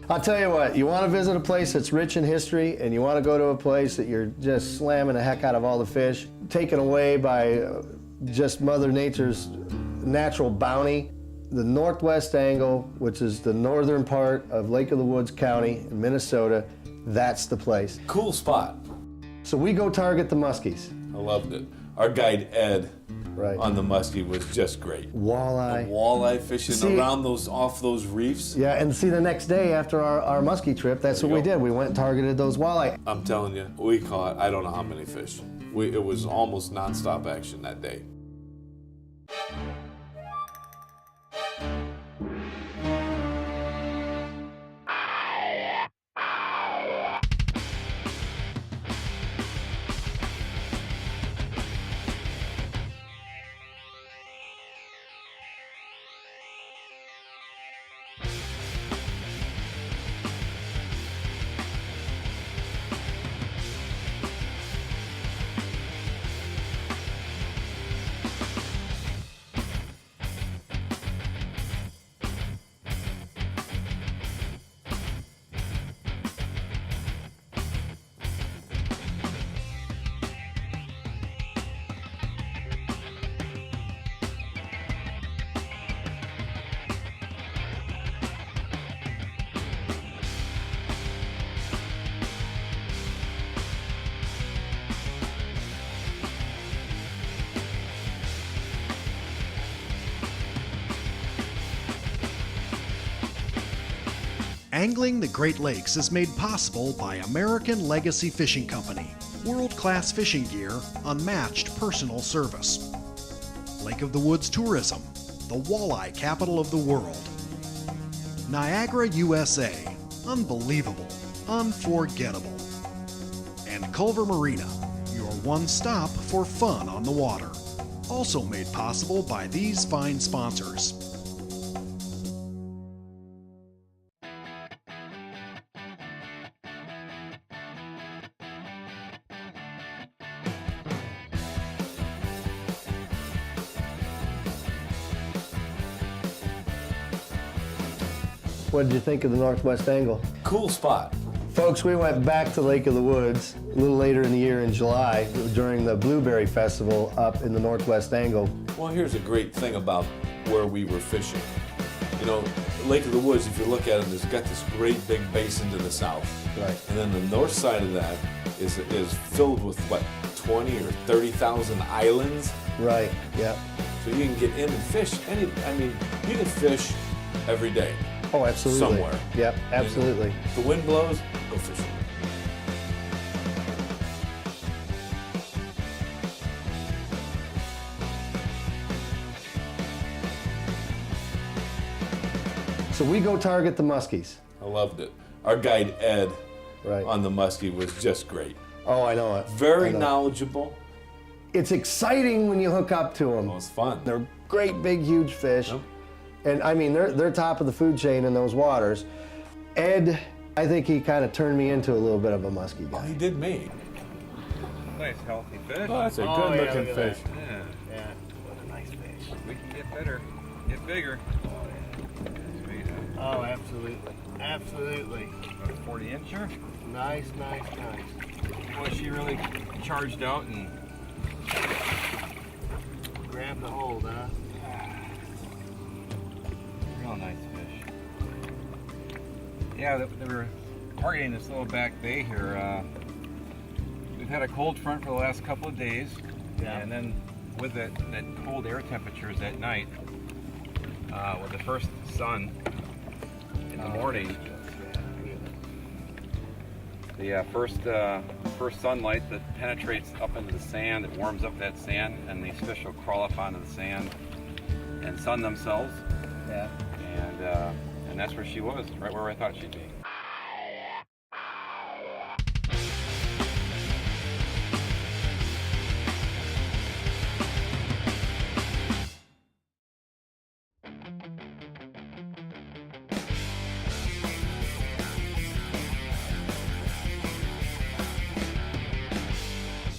I'll tell you what, you want to visit a place that's rich in history and you want to go to a place that you're just slamming the heck out of all the fish, taken away by just Mother Nature's natural bounty. The northwest angle, which is the northern part of Lake of the Woods County in Minnesota, that's the place. Cool spot. So we go target the muskies. I loved it. Our guide, Ed, Right. on the muskie was just great. Walleye. The walleye fishing See, around off those reefs. Yeah, and see the next day after our muskie trip, that's what we did. We went and targeted those walleye. I'm telling you, we caught, I don't know how many fish. It was almost nonstop action that day. Angling the Great Lakes is made possible by American Legacy Fishing Company. World-class fishing gear, unmatched personal service. Lake of the Woods Tourism, the walleye capital of the world. Niagara, USA, unbelievable, unforgettable. And Culver Marina, your one stop for fun on the water. Also made possible by these fine sponsors. What did you think of the northwest angle? Cool spot. Folks, we went back to Lake of the Woods a little later in the year in July during the Blueberry Festival up in the northwest angle. Well, here's a great thing about where we were fishing. You know, Lake of the Woods, if you look at it, it's got this great big basin to the south. Right. And then the north side of that is filled with, what, 20 or 30,000 islands? Right, yeah. So you can get in and fish. You can fish every day. Oh, absolutely. Somewhere. Yep, absolutely. You know, if the wind blows, go fishing. So we go target the muskies. I loved it. Our guide, Ed, Right. on the muskie was just great. Oh, I know it. Very I know. knowledgeable. It's exciting when you hook up to them. It was fun. They're great, big, huge fish. Yep. And I mean, they're top of the food chain in those waters. Ed, I think he kind of turned me into a little bit of a muskie Oh, guy. he did me. Nice healthy fish. Oh, that's a Oh, good yeah, looking look at fish. Yeah. Yeah, what a nice fish. We can get better, get bigger. Sweet, huh? Oh, absolutely. Absolutely. About a 40 incher. Nice, nice, nice. Boy, she really charged out and Grab the hold, huh? real nice fish. Yeah, they were targeting this little back bay here. We've had a cold front for the last couple of days. Yeah. And then with that cold air temperatures at night, with the first sun in the morning, the first sunlight that penetrates up into the sand, it warms up that sand, and these fish will crawl up onto the sand and sun themselves. Yeah. And that's where she was, right where I thought she'd be.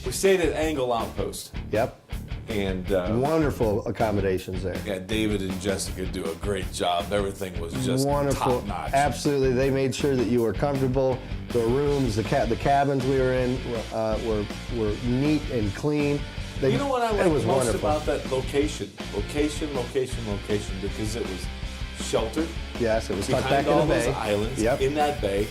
We stayed at Angle Outpost. Yep. And Wonderful accommodations there. yeah, David and Jessica do a great job. Everything was just Wonderful. top notch. Absolutely. They made sure that you were comfortable. The rooms, the cabins we were in were neat and clean. You know what I it like was most wonderful. about that location? Location, because it was sheltered. Yes, it was tucked back Behind in all the those bay. islands, Yep. in that bay.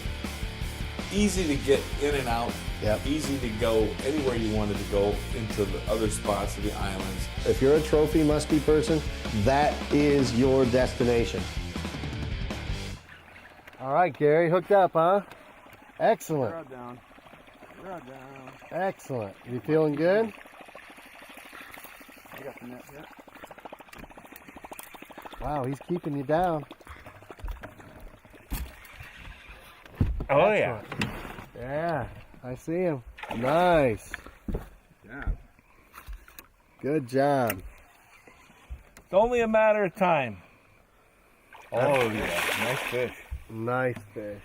Easy to get in and out. Yep. Easy to go anywhere you wanted to go into the other spots of the islands. If you're a trophy muskie person, that is your destination. All right, Gary, hooked up, huh? Excellent. Rod down. Rod down. Excellent. You feeling good? I got the net yet. Wow, he's keeping you down. Oh, yeah. Excellent. Yeah, I see him. Nice. Yeah. Good job. It's only a matter of time. Oh, yeah. Nice fish. Nice fish.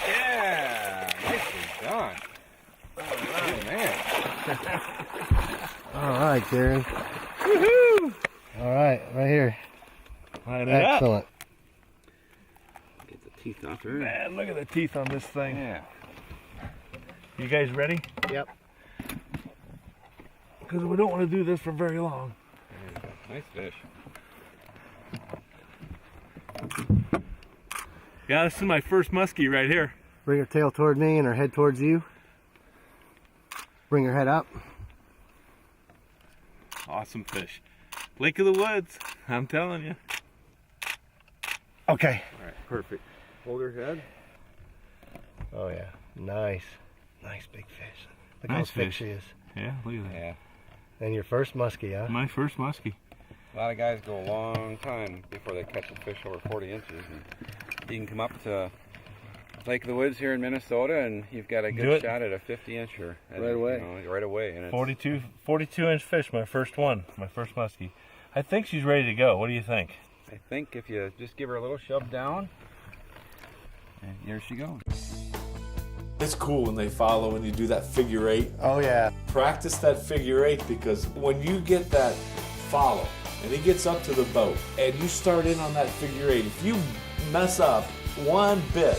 Yeah. Nicely done. Good man. All right, Gary. Woohoo! All right, right here. Line it up. Excellent. Get the teeth off there. Man, look at the teeth on this thing. Yeah. You guys ready? Yep. Because we don't want to do this for very long. Nice fish. Yeah, this is my first muskie right here. Bring her tail toward me and her head towards you. Bring her head up. Awesome fish. Lake of the Woods, I'm telling you. Okay. All right, perfect. Hold her head. Oh yeah, nice. Nice big fish. Look Nice how thick fish. she is. Yeah, look at that. Yeah. And your first muskie, huh? My first muskie. A lot of guys go a long time before they catch a fish over 40 inches. And you can come up to Lake of the Woods here in Minnesota, and you've got a Do good it. shot at a 50-incher. Right away. You know, right away. And it's, 42-inch fish, my first one, my first muskie. I think she's ready to go. What do you think? I think if you just give her a little shove down, and here she goes. It's cool when they follow and you do that figure eight. Oh yeah. Practice that figure eight, because when you get that follow and he gets up to the boat and you start in on that figure eight, if you mess up one bit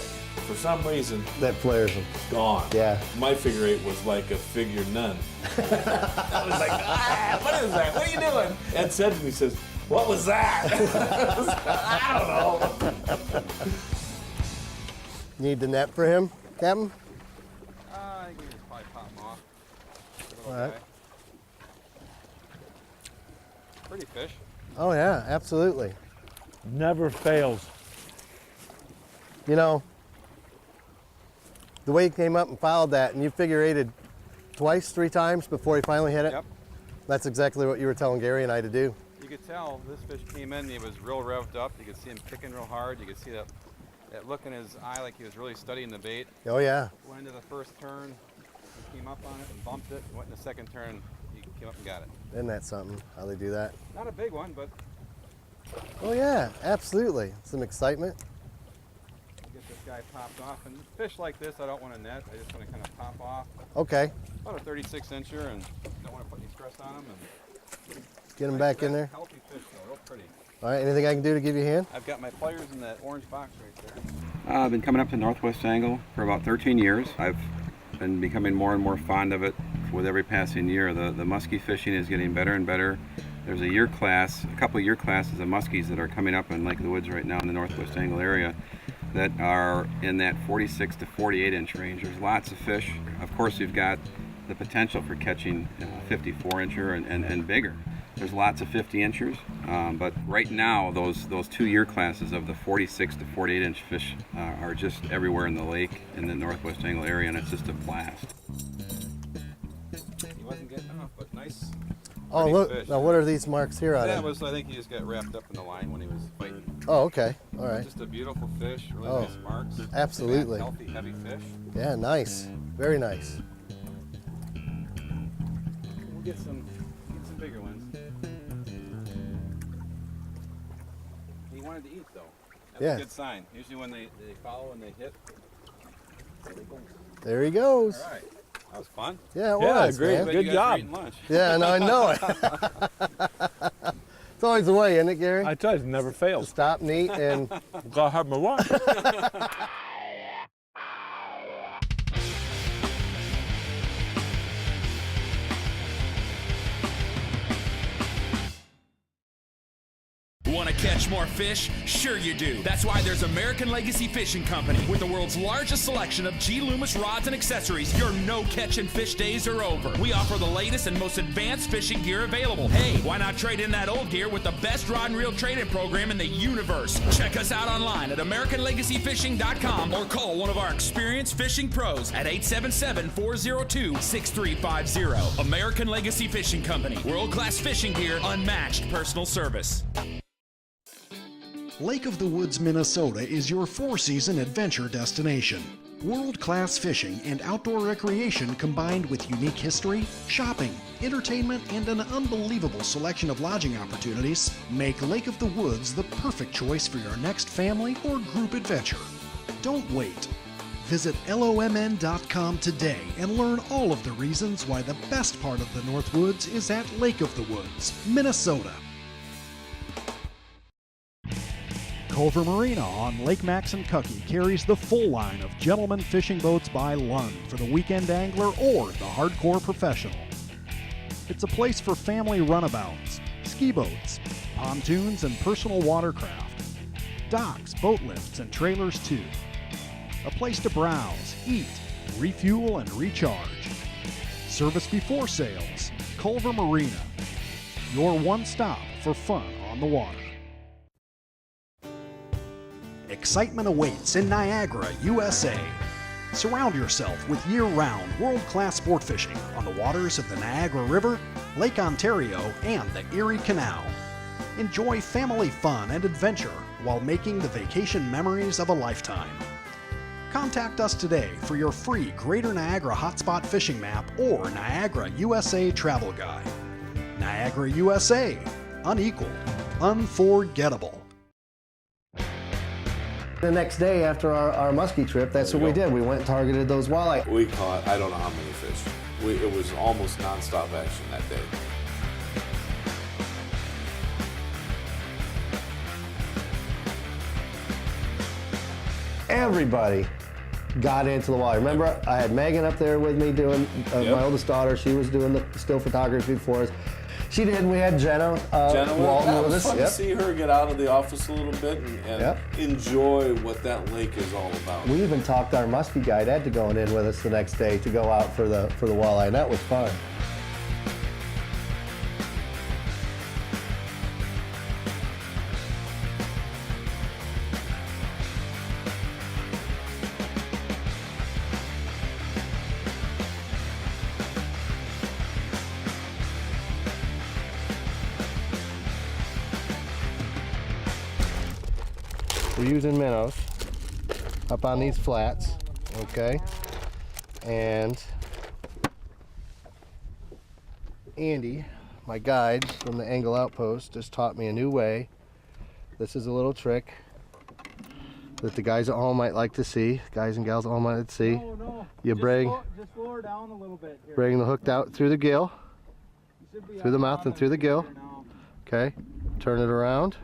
for some reason, That flares them. it's gone. Yeah. My figure eight was like a figure none. I was like, what is that? What are you doing? Ed said to me, he says, what was that? I don't know. Need the net for him, Captain? I think we can probably pop them off. All right. Okay. Pretty fish. Oh yeah, absolutely. Never fails. You know, the way he came up and fouled that, and you figure eighted twice, 3 times before he finally hit it. Yep. That's exactly what you were telling Gary and I to do. You could tell this fish came in, he was real revved up. You could see him kicking real hard. You could see that look in his eye like he was really studying the bait. Oh yeah. Went into the first turn, he came up on it and bumped it. Went in the second turn, he came up and got it. Isn't that something, how they do that? Not a big one, but Oh yeah, absolutely. Some excitement. get this guy popped off. And fish like this, I don't want to net. I just want to kind of pop off. Okay, About a 36-incher, and don't want to put any stress on him. And get him back in there. Healthy fish, though, real pretty. All right, anything I can do to give you a hand? I've got my pliers in that orange box right there. I've been coming up to Northwest Angle for about 13 years. I've been becoming more and more fond of it with every passing year. The muskie fishing is getting better and better. There's a couple of year classes of muskies that are coming up in Lake of the Woods right now in the Northwest Angle area that are in that 46 to 48 inch range. There's lots of fish. Of course, you've got the potential for catching 54-incher and bigger. There's lots of 50-inchers, but right now those 2 year classes of the 46 to 48 inch fish are just everywhere in the lake in the Northwest Angle area, and it's just a blast. He wasn't getting off, but nice. Oh pretty look, fish. now what are these marks here on That it? was, I think he just got wrapped up in the line when he was fighting. Oh okay, all right. Just a beautiful fish, really Oh, nice marks. absolutely. Fat, healthy, heavy fish. Yeah, nice, very nice. We'll get some bigger ones. He wanted to eat though. That's Yeah. a good sign. Usually when they follow and they hit, there they go. There he goes. All right. That was fun. Yeah, it Yeah, was, great. man. Bet Good you guys were job. eating lunch. Yeah, no, I know it. It's always the way, isn't it, Gary? I tell you, it never fails. Stop and eat and Gotta have my lunch. Want to catch more fish? Sure you do. That's why there's American Legacy Fishing Company. With the world's largest selection of G. Loomis rods and accessories, your no-catch and fish days are over. We offer the latest and most advanced fishing gear available. Hey, why not trade in that old gear with the best rod and reel trade-in program in the universe? Check us out online at AmericanLegacyFishing.com or call one of our experienced fishing pros at 877-402-6350. American Legacy Fishing Company. World-class fishing gear, unmatched personal service. Lake of the Woods, Minnesota is your four-season adventure destination. World-class fishing and outdoor recreation combined with unique history, shopping, entertainment, and an unbelievable selection of lodging opportunities make Lake of the Woods the perfect choice for your next family or group adventure. Don't wait. Visit LOMN.com today and learn all of the reasons why the best part of the North Woods is at Lake of the Woods, Minnesota. Culver Marina on Lake Maxinkuckee carries the full line of gentlemen fishing boats by Lund for the weekend angler or the hardcore professional. It's a place for family runabouts, ski boats, pontoons, and personal watercraft. Docks, boat lifts, and trailers too. A place to browse, eat, refuel, and recharge. Service before sales, Culver Marina. Your one stop for fun on the water. Excitement awaits in Niagara, USA. Surround yourself with year-round, world-class sport fishing on the waters of the Niagara River, Lake Ontario, and the Erie Canal. Enjoy family fun and adventure while making the vacation memories of a lifetime. Contact us today for your free Greater Niagara Hotspot Fishing Map or Niagara USA Travel Guide. Niagara USA, unequaled, unforgettable. the next day after our muskie trip, that's what we did. We went and targeted those walleye. We caught, I don't know how many fish. It was almost nonstop action that day. Everybody got into the walleye. Remember, I had Megan up there with me doing, my oldest daughter, she was doing the still photography for us. She did, we had Jenna Walton that with was us. fun to see her get out of the office a little bit and enjoy what that lake is all about. We even talked our muskie guide Ed to going in with us the next day to go out for the walleye, and that was fun. We're using minnows up on these flats, okay? And Andy, my guide from the Angle Outpost, just taught me a new way. This is a little trick that the guys at home might like to see, guys and gals at home might like to see. No. You bring, just lower down a little bit here. bring the hook out through the gill, through the mouth and through the gill. Okay, turn it around.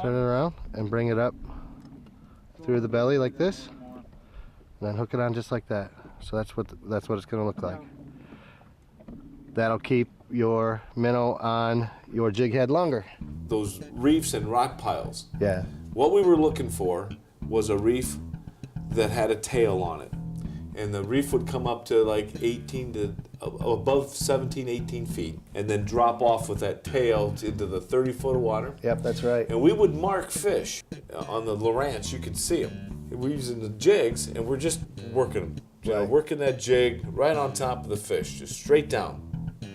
Turn it around and bring it up through the belly like this, and then hook it on just like that. So that's what it's going to look like. That'll keep your minnow on your jig head longer. Those reefs and rock piles. Yeah. What we were looking for was a reef that had a tail on it. And the reef would come up to like above 17, 18 feet, and then drop off with that tail into the 30 foot of water. Yep, that's right. And we would mark fish on the Lowrance. You could see them. We're using the jigs, and we're just working them. Working that jig right on top of the fish, just straight down.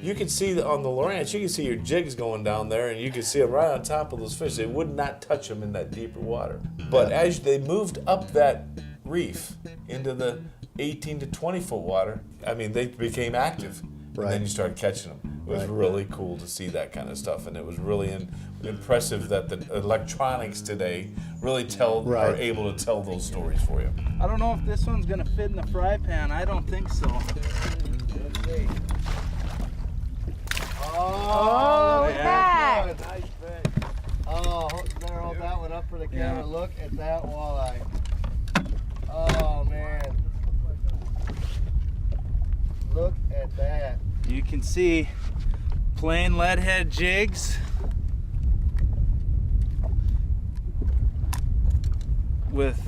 You can see on the Lowrance, you can see your jigs going down there, and you can see them right on top of those fish. They would not touch them in that deeper water. But as they moved up that reef into the 18 to 20 foot water, I mean, they became active. And then you started catching them. was really cool to see that kind of stuff, and it was really impressive that the electronics today really are able to tell those stories for you. I don't know if this one's gonna fit in the fry pan. I don't think so. Oh, look at that. Nice fish. Oh, better hold that one up for the camera. Yeah. Look at that walleye. Oh, man. Look at that. You can see plain lead head jigs with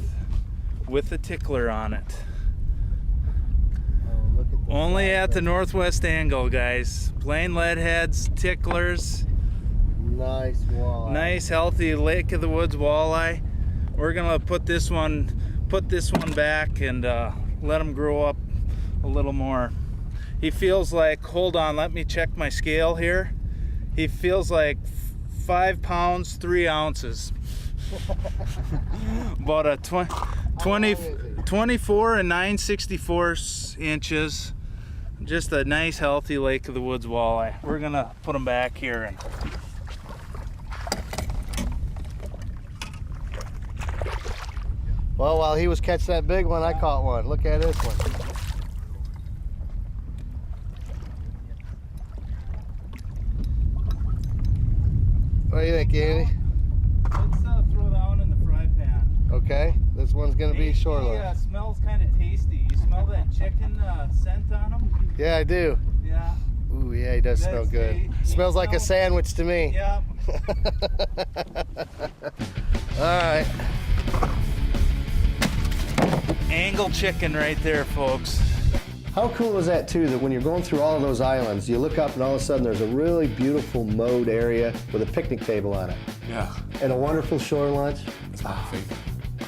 a tickler on it. Oh, look at Only at the northwest angle, guys. Plain lead heads, ticklers. Nice walleye. Nice, healthy Lake of the Woods walleye. We're gonna put this one back and let him grow up a little more. He feels like, hold on, let me check my scale here. He feels like 5 pounds, 3 ounces. About a 24 and 9/64 inches. Just a nice, healthy Lake of the Woods walleye. We're gonna put him back here. And well, while he was catching that big one, I caught one. Look at this one. What do you think, Andy? let's throw that one in the fry pan. Okay, this one's gonna be short lunch. Yeah, smells kind of tasty. You smell that chicken scent on him? Yeah, I do. Yeah. Ooh, yeah, he does smell good. Smells like a sandwich to me. Yeah. All right. Angle chicken right there, folks. How cool is that too, that when you're going through all of those islands, you look up and all of a sudden there's a really beautiful mowed area with a picnic table on it. Yeah. And a wonderful shore lunch. It's my favorite.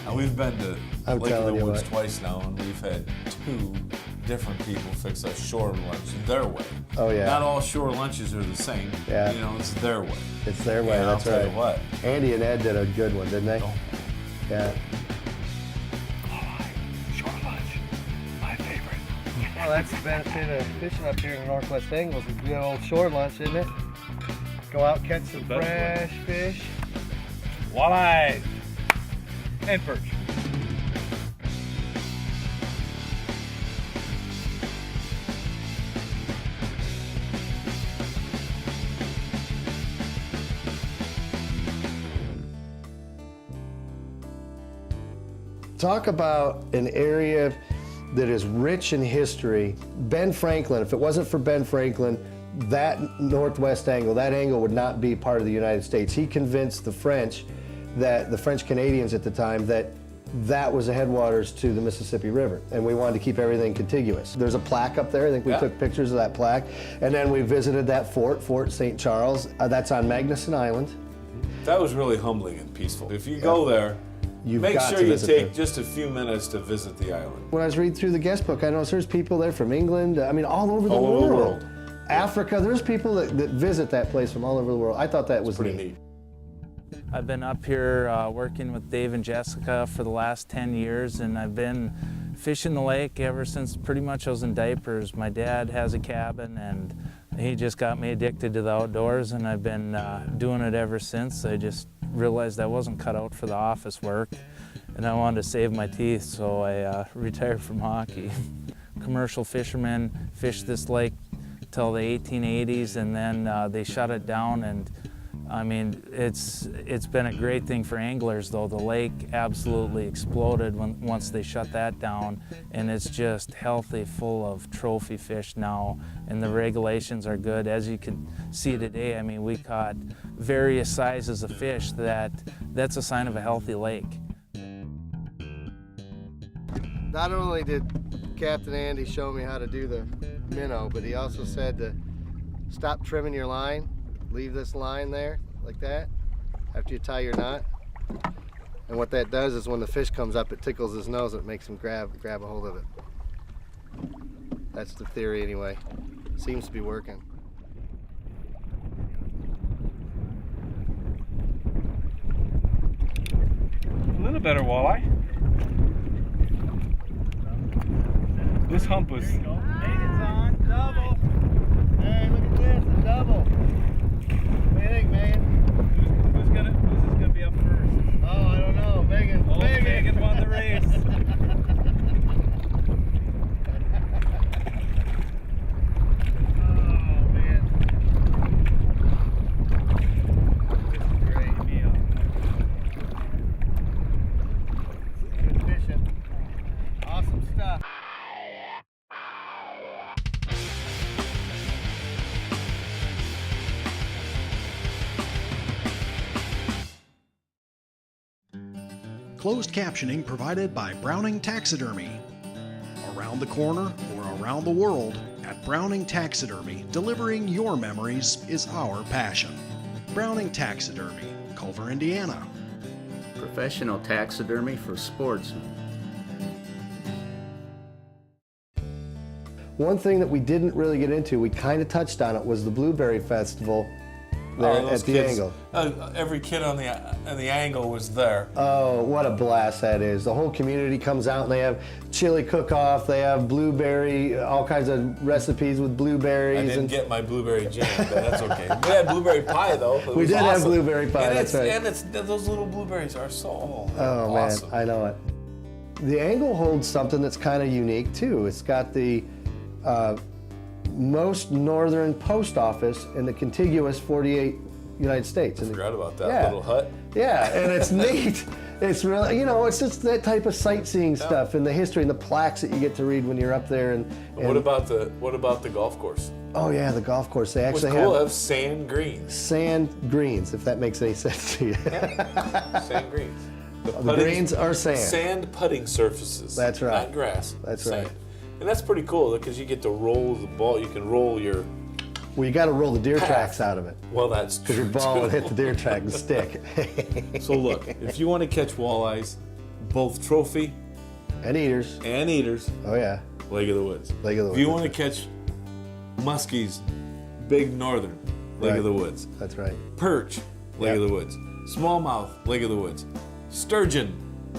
And we've been to Lake of the Woods twice now, and we've had 2 different people fix a shore lunch their way. Oh, yeah. Not all shore lunches are the same. Yeah. You know, it's their way. It's their way, And that's I'll tell right. you what. Andy and Ed did a good one, didn't they? Oh. Yeah. Shore lunch, my favorite. Well, that's the benefit of fishing up here in the Northwest Angles, is good old shore lunch, isn't it? Go out, catch some fresh fish. Walleye and perch. Talk about an area that is rich in history. Ben Franklin, if it wasn't for Ben Franklin, that northwest angle, that angle would not be part of the United States. He convinced the French, that the French Canadians at the time, that that was the headwaters to the Mississippi River, and we wanted to keep everything contiguous. There's a plaque up there. I think we took pictures of that plaque, and then we visited that Fort St. Charles. That's on Magnuson Island. That was really humbling and peaceful. If you go there, make sure you take just a few minutes to visit the island. When I was reading through the guest book, I noticed there's people there from England, I mean, all over the world. Africa, there's people that visit that place from all over the world. I thought that was pretty neat. I've been up here working with Dave and Jessica for the last 10 years, and I've been fishing the lake ever since pretty much I was in diapers. My dad has a cabin, and he just got me addicted to the outdoors, and I've been doing it ever since. I just realized I wasn't cut out for the office work, and I wanted to save my teeth, so I retired from hockey. Commercial fishermen fished this lake till the 1880s, and then they shut it down. And I mean, it's been a great thing for anglers, though. The lake absolutely exploded once they shut that down, and it's just healthy, full of trophy fish now, and the regulations are good. As you can see today, I mean, we caught various sizes of fish. That's a sign of a healthy lake. Not only did Captain Andy show me how to do the minnow, but he also said to stop trimming your line. Leave this line there, like that, after you tie your knot. And what that does is when the fish comes up, it tickles his nose and it makes him grab a hold of it. That's the theory anyway. Seems to be working. A little better walleye. This hump was. Megan's on, double. Hey, look at this. double. What do you think, Megan? Who's gonna be up first? Oh, I don't know. Megan. Oh, Megan won the race. Oh, man. This is great. Good fishing. Awesome stuff. Closed captioning provided by Browning Taxidermy. Around the corner or around the world, at Browning Taxidermy, delivering your memories is our passion. Browning Taxidermy, Culver, Indiana. Professional taxidermy for sportsmen. One thing that we didn't really get into, we kind of touched on it, was the Blueberry Festival there those at the kids, Angle. Every kid on the Angle was there. Oh, what a blast that is. The whole community comes out and they have chili cook-off, they have blueberry, all kinds of recipes with blueberries. I didn't get my blueberry jam, but that's okay. We had blueberry pie though. We did have blueberry pie, and that's right. And those little blueberries are so Man, awesome. I know it. The Angle holds something that's kind of unique too. It's got the most northern post office in the contiguous 48 United States. I forgot about that Yeah. little hut. Yeah, and it's neat. It's really, it's just that type of sightseeing stuff and the history and the plaques that you get to read when you're up there. And what about the golf course? Oh yeah, the golf course. They What's actually cool, have have sand greens. sand greens, if that makes any sense to you. Sand greens. The greens are sand. Sand putting surfaces. That's right. Not grass. That's sand. right. And that's pretty cool because you get to roll the ball. You can roll your. Well, you got to roll the deer tracks out of it Well, that's because your true. ball too. would hit the deer track and stick. So look, if you want to catch walleyes, both trophy And eaters. and eaters, Oh yeah. Lake of the Woods. Lake of the If you Woods, want to catch muskies, big northern, Lake Right. of the Woods. That's right. Perch, Lake Yep. of the Woods. Smallmouth, Lake of the Woods. Sturgeon,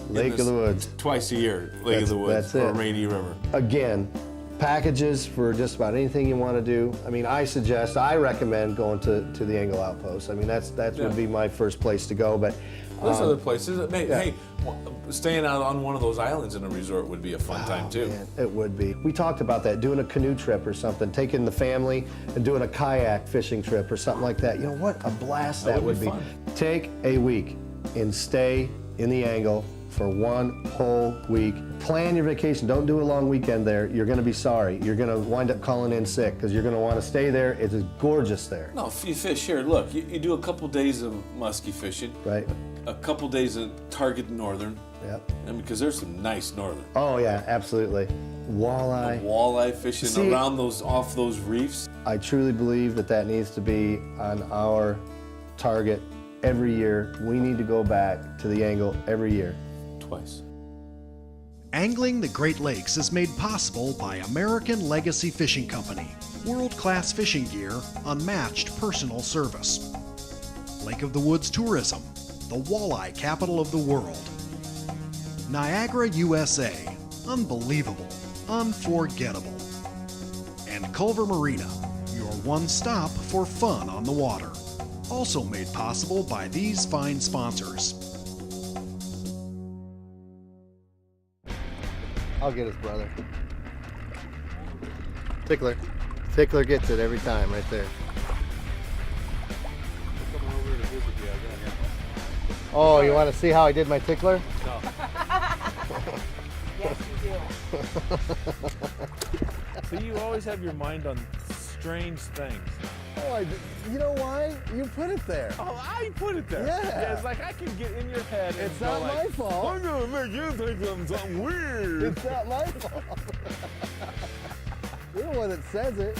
in Lake of the Woods. Twice a year, Lake of the Woods, That's or it. Rainy River. Again, packages for just about anything you want to do. I mean, I recommend going to the Angle Outpost. I mean, that Yeah. would be my first place to go. But There's other places that may, yeah. hey, staying out on one of those islands in a resort would be a fun time too. man, it would be. We talked about that, doing a canoe trip or something, taking the family and doing a kayak fishing trip or something like that. You know what a blast that would be. fun. Take a week and stay in the Angle for one whole week. Plan your vacation. Don't do a long weekend there. You're going to be sorry. You're going to wind up calling in sick because you're going to want to stay there. It's gorgeous there. No, if you fish here, look, you do a couple days of muskie fishing, Right? a couple days of Target Northern, Yep. and because there's some nice northern. Oh yeah, absolutely. Walleye. Walleye fishing See- around off those reefs. I truly believe that needs to be on our target every year. We need to go back to the Angle every year. Twice. Angling the Great Lakes is made possible by American Legacy Fishing Company. World-class fishing gear, unmatched personal service. Lake of the Woods Tourism, the walleye capital of the world. Niagara, USA, unbelievable, unforgettable. And Culver Marina, your one stop for fun on the water. Also made possible by these fine sponsors. I'll get his brother. Tickler. Tickler gets it every time right there. Oh, you want to see how I did my tickler? Yes, you do. So you always have your mind on strange things. Oh, you know why? You put it there. Oh, I put it there. Yeah. It's like I can get in your head. And It's go not like, my fault. I'm gonna make you think I'm something weird. It's not my fault. You're the one that says it.